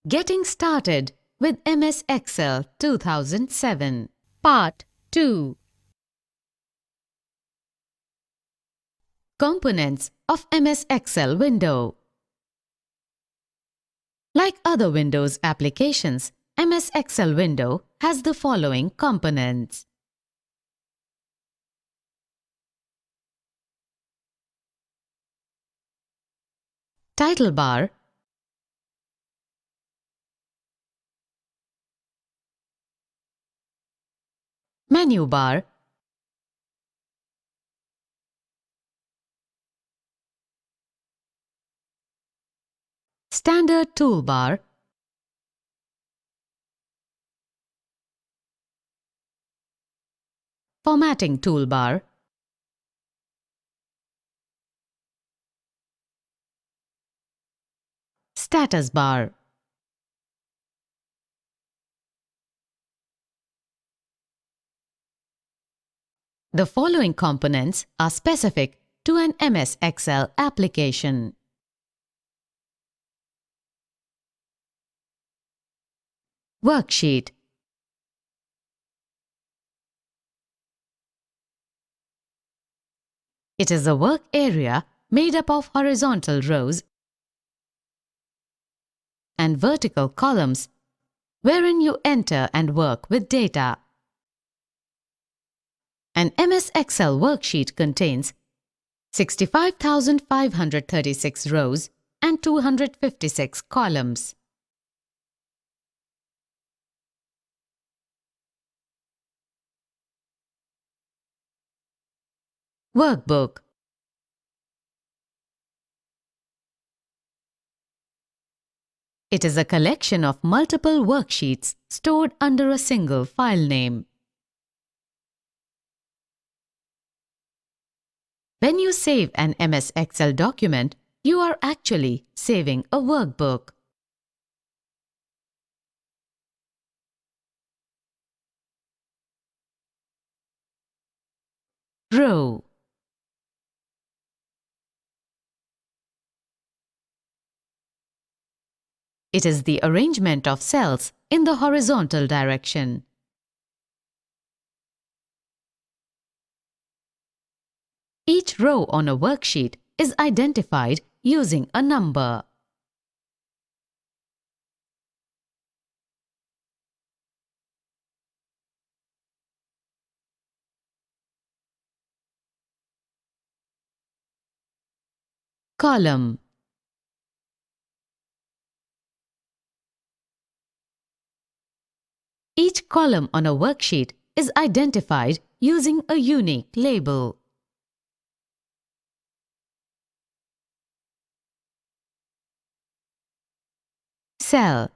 Getting Started with MS Excel 2007, Part 2. Components of MS Excel window. Like other Windows applications, MS Excel window has the following components. Title bar, menu bar, standard toolbar, formatting toolbar, status bar. The following components are specific to an MS Excel application. Worksheet. It is a work area made up of horizontal rows and vertical columns wherein you enter and work with data. An MS Excel worksheet contains 65,536 rows and 256 columns. Workbook. It is a collection of multiple worksheets stored under a single file name. When you save an MS Excel document, you are actually saving a workbook. Row. It is the arrangement of cells in the horizontal direction. Each row on a worksheet is identified using a number. Column. Each column on a worksheet is identified using a unique label. Cell.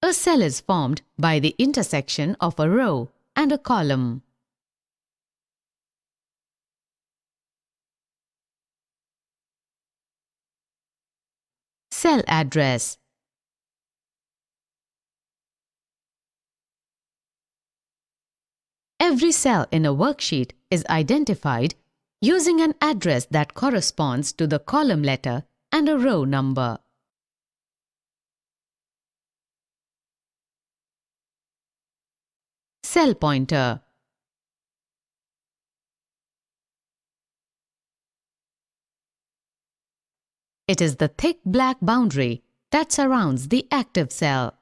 A cell is formed by the intersection of a row and a column. Cell address. Every cell in a worksheet is identified using an address that corresponds to the column letter and a row number. Cell pointer. It is the thick black boundary that surrounds the active cell.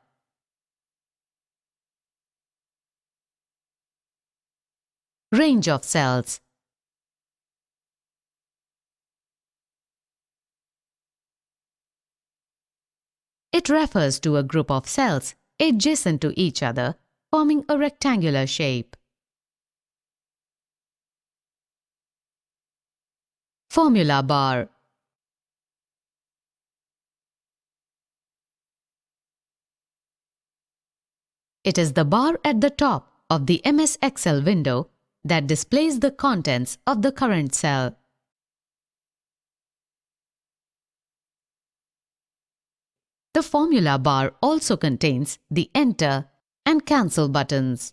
Range of cells. It refers to a group of cells adjacent to each other, forming a rectangular shape. Formula bar. It is the bar at the top of the MS Excel window that displays the contents of the current cell. The formula bar also contains the Enter and Cancel buttons.